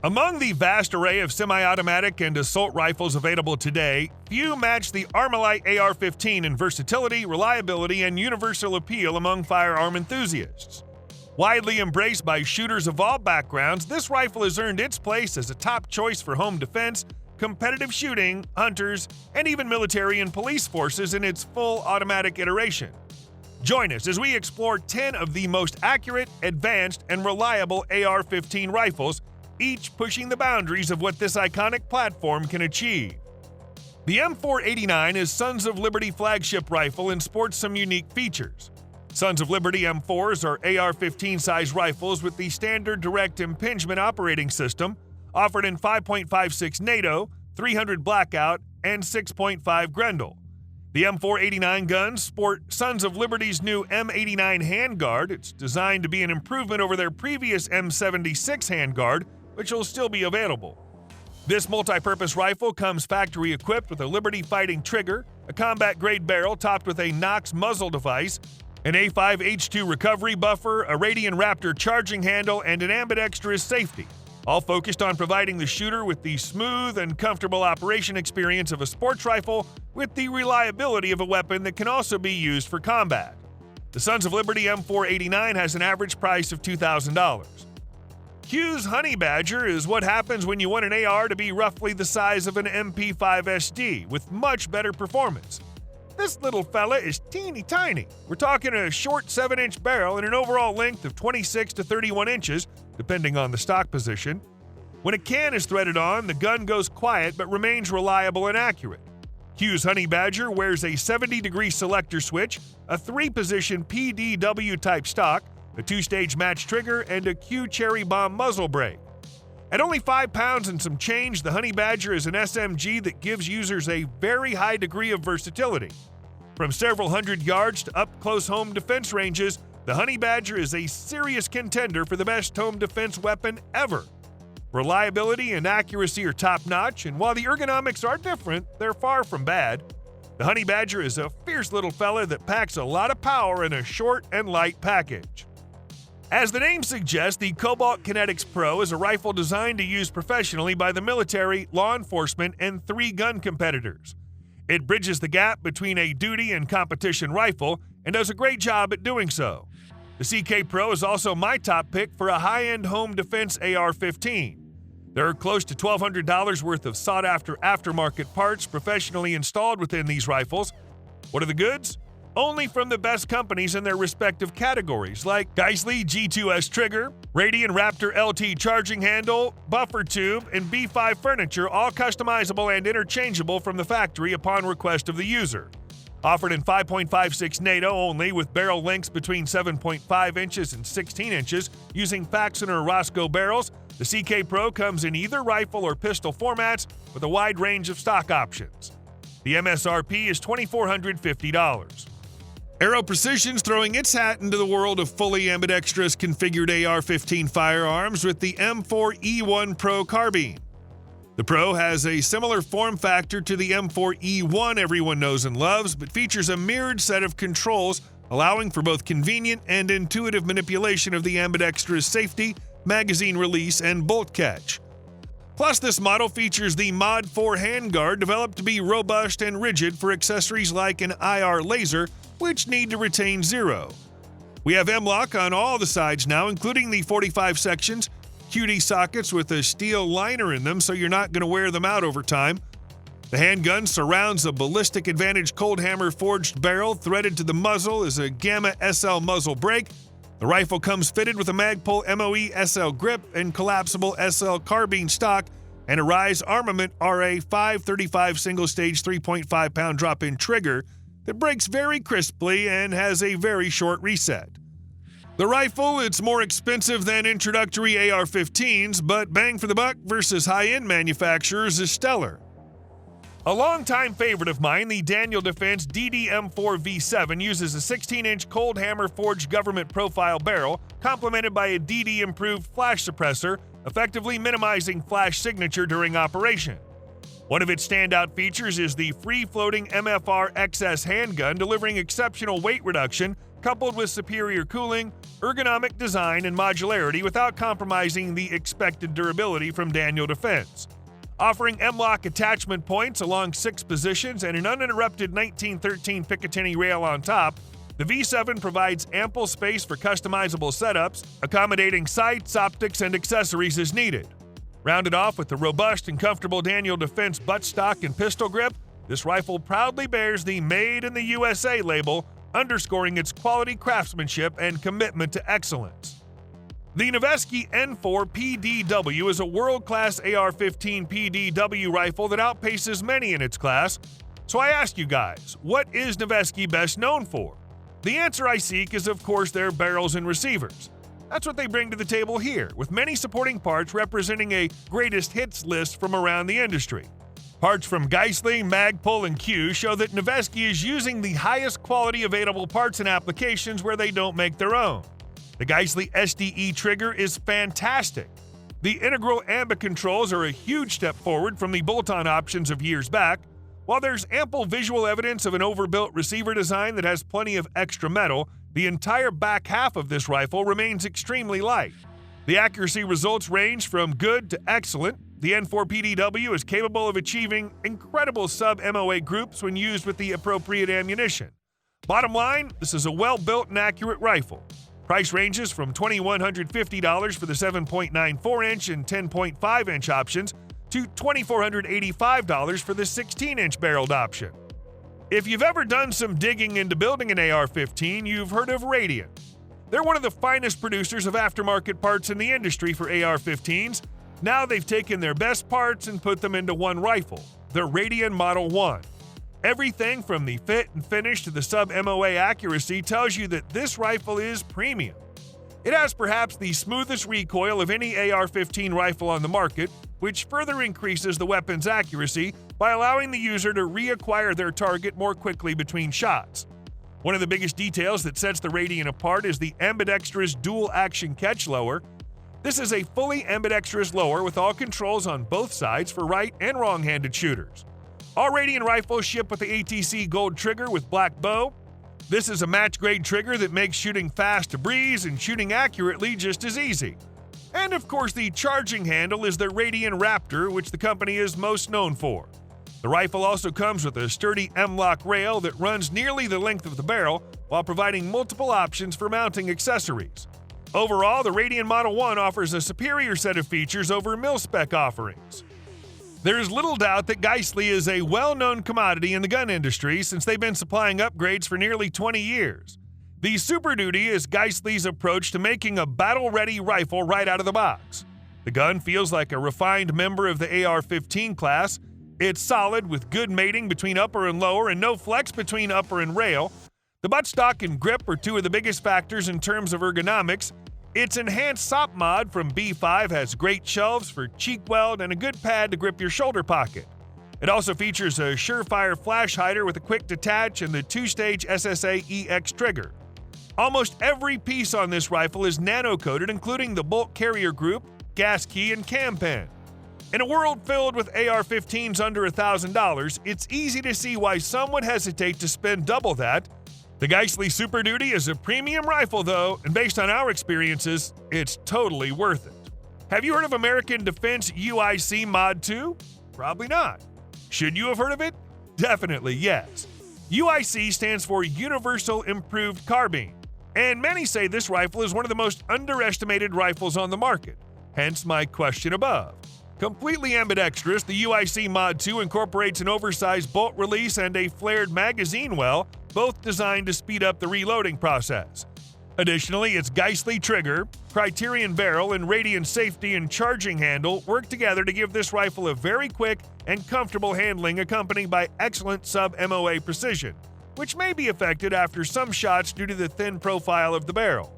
Among the vast array of semi-automatic and assault rifles available today, few match the Armalite AR15 in versatility, reliability, and universal appeal among firearm enthusiasts. Widely embraced by shooters of all backgrounds, this rifle has earned its place as a top choice for home defense, competitive shooting, hunters, and even military and police forces in its full automatic iteration. Join us as we explore 10 of the most accurate, advanced, and reliable AR-15 rifles, each pushing the boundaries of what this iconic platform can achieve. The M489 is Sons of Liberty flagship rifle and sports some unique features. Sons of Liberty M4s are AR-15 size rifles with the standard direct impingement operating system, offered in 5.56 NATO, 300 blackout, and 6.5 Grendel. The M489 guns sport Sons of Liberty's new M89 handguard. It's designed to be an improvement over their previous M76 handguard, which will still be available. This multi-purpose rifle comes factory equipped with a Liberty Fighting trigger, a combat-grade barrel topped with a Knox muzzle device, an A5H2 recovery buffer, a Radian Raptor charging handle, and an ambidextrous safety, all focused on providing the shooter with the smooth and comfortable operation experience of a sports rifle with the reliability of a weapon that can also be used for combat. The Sons of Liberty M489 has an average price of $2,000. Hughes Honeybadger is what happens when you want an AR to be roughly the size of an MP5 SD, with much better performance. This little fella is teeny tiny. We're talking a short 7-inch barrel and an overall length of 26 to 31 inches, depending on the stock position. When a can is threaded on, the gun goes quiet but remains reliable and accurate. Hughes Honeybadger wears a 70-degree selector switch, a 3-position PDW-type stock, a 2-stage match trigger, and a Q Cherry Bomb muzzle brake. At only 5 pounds and some change, the Honeybadger is an SMG that gives users a very high degree of versatility. From several hundred yards to up-close home defense ranges, the Honeybadger is a serious contender for the best home defense weapon ever. Reliability and accuracy are top-notch, and while the ergonomics are different, they're far from bad. The Honeybadger is a fierce little fella that packs a lot of power in a short and light package. As the name suggests, the Cobalt Kinetics Pro is a rifle designed to use professionally by the military, law enforcement, and 3 gun competitors. It bridges the gap between a duty and competition rifle and does a great job at doing so. The CK Pro is also my top pick for a high-end home defense AR-15. There are close to $1,200 worth of sought-after aftermarket parts professionally installed within these rifles. What are the goods? Only from the best companies in their respective categories, like Gistley G2S trigger, Radian Raptor LT charging handle, buffer tube, and B5 furniture, all customizable and interchangeable from the factory upon request of the user. Offered in 5.56 NATO only, with barrel lengths between 7.5 inches and 16 inches, using Faxon Roscoe barrels, the CK Pro comes in either rifle or pistol formats with a wide range of stock options. The MSRP is $2,450. Aero Precision's throwing its hat into the world of fully ambidextrous configured AR-15 firearms with the M4E1 Pro Carbine. The Pro has a similar form factor to the M4E1 everyone knows and loves, but features a mirrored set of controls allowing for both convenient and intuitive manipulation of the ambidextrous safety, magazine release, and bolt catch. Plus, this model features the Mod 4 handguard developed to be robust and rigid for accessories like an IR laser, which need to retain 0. We have M-LOK on all the sides now, including the 45 sections, QD sockets with a steel liner in them so you're not going to wear them out over time. The handgun surrounds a Ballistic Advantage cold hammer forged barrel. Threaded to the muzzle is a Gamma SL muzzle brake. The rifle comes fitted with a Magpul MOE SL grip and collapsible SL carbine stock and a Rise Armament RA 535 single-stage 3.5-pound drop-in trigger that breaks very crisply and has a very short reset. The rifle, it's more expensive than introductory AR-15s, but bang for the buck versus high-end manufacturers is stellar. A longtime favorite of mine, the Daniel Defense DD4 V7, uses a 16-inch cold hammer forged government profile barrel, complemented by a DD improved flash suppressor, effectively minimizing flash signature during operation. One of its standout features is the free-floating MFR XS handgun, delivering exceptional weight reduction coupled with superior cooling, ergonomic design, and modularity without compromising the expected durability from Daniel Defense. Offering M-LOK attachment points along 6 positions and an uninterrupted 1913 Picatinny rail on top, the V7 provides ample space for customizable setups, accommodating sights, optics, and accessories as needed. Rounded off with the robust and comfortable Daniel Defense buttstock and pistol grip, this rifle proudly bears the Made in the USA label, underscoring its quality craftsmanship and commitment to excellence. The Neski N4PDW is a world-class AR15 PDW rifle that outpaces many in its class. So I ask you guys, what is Neski best known for? The answer I seek is, of course, their barrels and receivers. That's what they bring to the table here, with many supporting parts representing a greatest hits list from around the industry. Parts from Gistley, Magpul, and Q show that Neski is using the highest quality available parts and applications where they don't make their own. The Gistley SDE trigger is fantastic. The integral ambit controls are a huge step forward from the bolt-on options of years back. While there's ample visual evidence of an overbuilt receiver design that has plenty of extra metal, the entire back half of this rifle remains extremely light. The accuracy results range from good to excellent. The N4PDW is capable of achieving incredible sub-MOA groups when used with the appropriate ammunition. Bottom line, this is a well-built and accurate rifle. Price ranges from $2,150 for the 7.94-inch and 10.5-inch options to $2,485 for the 16-inch barreled option. If you've ever done some digging into building an AR-15, you've heard of Radian. They're one of the finest producers of aftermarket parts in the industry for AR-15s. Now they've taken their best parts and put them into one rifle, the Radian Model 1. Everything from the fit and finish to the sub-MOA accuracy tells you that this rifle is premium. It has perhaps the smoothest recoil of any AR-15 rifle on the market, which further increases the weapon's accuracy by allowing the user to reacquire their target more quickly between shots. One of the biggest details that sets the Radian apart is the ambidextrous dual-action catch lower. This is a fully ambidextrous lower with all controls on both sides for right and wrong-handed shooters. All Radian rifles ship with the ATC Gold trigger with black bow. This is a match-grade trigger that makes shooting fast a breeze and shooting accurately just as easy. And of course, the charging handle is the Radian Raptor, which the company is most known for. The rifle also comes with a sturdy M-LOK rail that runs nearly the length of the barrel while providing multiple options for mounting accessories. Overall, the Radian Model 1 offers a superior set of features over mil-spec offerings. There is little doubt that Gistley is a well-known commodity in the gun industry since they've been supplying upgrades for nearly 20 years. The Superduty is Gistley's approach to making a battle-ready rifle right out of the box. The gun feels like a refined member of the AR-15 class. It's solid with good mating between upper and lower and no flex between upper and rail. The buttstock and grip are two of the biggest factors in terms of ergonomics. Its enhanced SOP mod from B5 has great shelves for cheek weld and a good pad to grip your shoulder pocket. It also features a surefire flash hider with a quick detach and the 2-stage SSA EX trigger. Almost every piece on this rifle is nano-coated, including the bolt carrier group, gas key, and cam pen. In a world filled with AR-15s under $1,000, it's easy to see why some would hesitate to spend double that. The Gistley Superduty is a premium rifle, though, and based on our experiences, it's totally worth it. Have you heard of American Defense UIC Mod 2? Probably not. Should you have heard of it? Definitely yes. UIC stands for Universal Improved Carbine, and many say this rifle is one of the most underestimated rifles on the market, hence my question above. Completely ambidextrous, the UIC Mod 2 incorporates an oversized bolt release and a flared magazine well, both designed to speed up the reloading process. Additionally, its Gistley trigger, Criterion barrel, and Radian safety and charging handle work together to give this rifle a very quick and comfortable handling accompanied by excellent sub-MOA precision, which may be affected after some shots due to the thin profile of the barrel.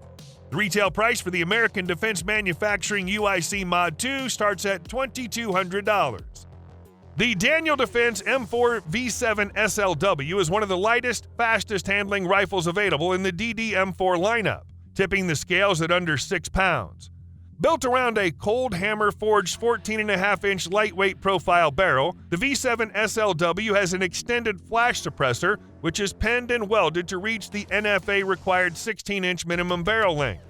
The retail price for the American Defense Manufacturing UIC Mod 2 starts at $2,200. The Daniel Defense M4 V7 SLW is one of the lightest, fastest handling rifles available in the DD-M4 lineup, tipping the scales at under 6 pounds. Built around a cold hammer forged 14.5-inch lightweight profile barrel, the V7 SLW has an extended flash suppressor, which is penned and welded to reach the NFA required 16-inch minimum barrel length.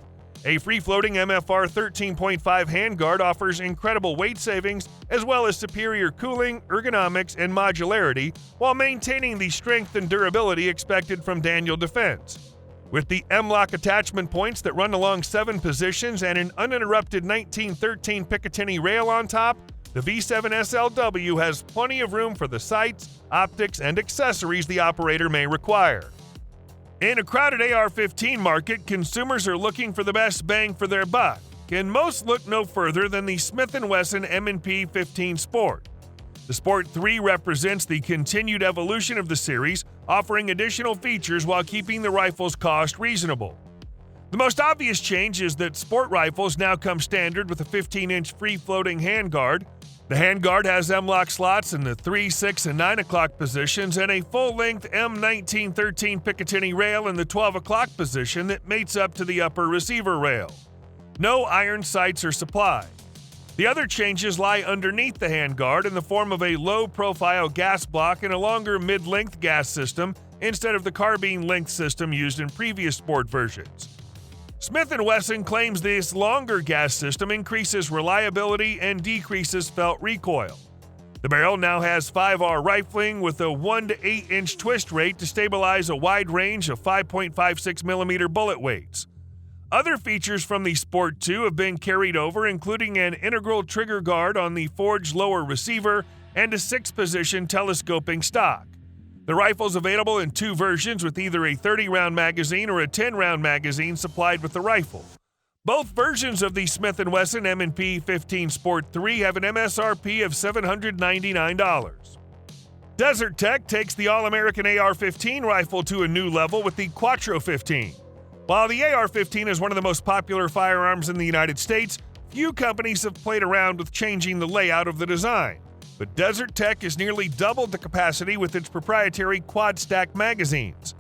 A free-floating MFR 13.5 handguard offers incredible weight savings as well as superior cooling, ergonomics, and modularity while maintaining the strength and durability expected from Daniel Defense. With the M-LOK attachment points that run along 7 positions and an uninterrupted 1913 Picatinny rail on top, the V7 SLW has plenty of room for the sights, optics, and accessories the operator may require. In a crowded AR-15 market, consumers are looking for the best bang for their buck, and most look no further than the Smith & Wesson M&P 15 Sport. The Sport 3 represents the continued evolution of the series, offering additional features while keeping the rifle's cost reasonable. The most obvious change is that sport rifles now come standard with a 15-inch free-floating handguard. The handguard has M-LOK slots in the 3, 6, and 9 o'clock positions and a full-length M1913 Picatinny rail in the 12 o'clock position that mates up to the upper receiver rail. No iron sights are supplied. The other changes lie underneath the handguard in the form of a low-profile gas block and a longer mid-length gas system instead of the carbine length system used in previous sport versions. Smith & Wesson claims this longer gas system increases reliability and decreases felt recoil. The barrel now has 5R rifling with a 1 to 8 inch twist rate to stabilize a wide range of 5.56mm bullet weights. Other features from the Sport 2 have been carried over, including an integral trigger guard on the forged lower receiver and a 6-position telescoping stock. The rifle is available in 2 versions with either a 30-round magazine or a 10-round magazine supplied with the rifle. Both versions of the Smith & Wesson M&P 15 Sport 3 have an MSRP of $799. Desert Tech takes the All-American AR-15 rifle to a new level with the Quattro 15. While the AR-15 is one of the most popular firearms in the United States, few companies have played around with changing the layout of the design. But Desert Tech has nearly doubled the capacity with its proprietary quad-stack magazines.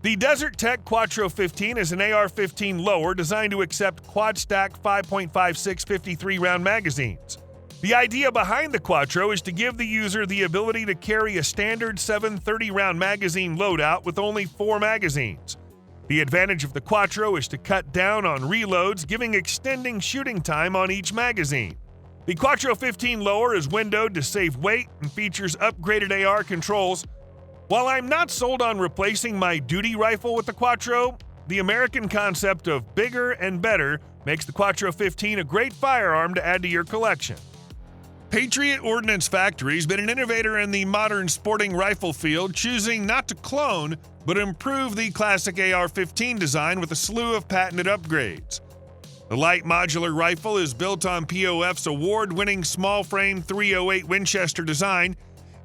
The Desert Tech Quattro 15 is an AR-15 lower designed to accept quad-stack 5.56 53-round magazines. The idea behind the Quattro is to give the user the ability to carry a standard 7 30-round magazine loadout with only 4 magazines. The advantage of the Quattro is to cut down on reloads, giving extending shooting time on each magazine. The Quattro 15 lower is windowed to save weight and features upgraded AR controls. While I'm not sold on replacing my duty rifle with the Quattro, the American concept of bigger and better makes the Quattro 15 a great firearm to add to your collection. Patriot Ordinance Factory has been an innovator in the modern sporting rifle field, choosing not to clone, but improve the classic AR-15 design with a slew of patented upgrades. The light modular rifle is built on POF's award-winning small-frame 308 Winchester design.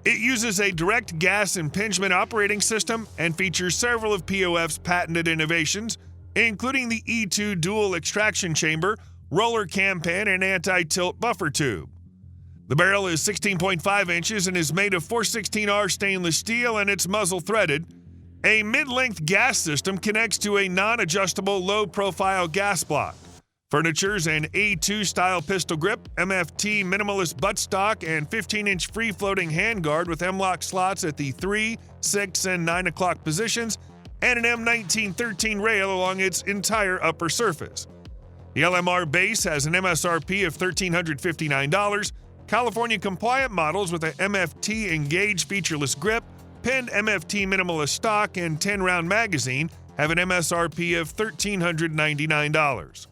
It uses a direct gas impingement operating system and features several of POF's patented innovations, including the E2 dual extraction chamber, roller cam pin, and anti-tilt buffer tube. The barrel is 16.5 inches and is made of 416R stainless steel and its muzzle threaded. A mid-length gas system connects to a non-adjustable low-profile gas block. Furniture's an A2-style pistol grip, MFT minimalist buttstock, and 15-inch free-floating handguard with M-LOK slots at the 3, 6, and 9 o'clock positions, and an M1913 rail along its entire upper surface. The LMR base has an MSRP of $1,359. California-compliant models with a MFT Engage featureless grip, pinned MFT minimalist stock, and 10-round magazine have an MSRP of $1,399.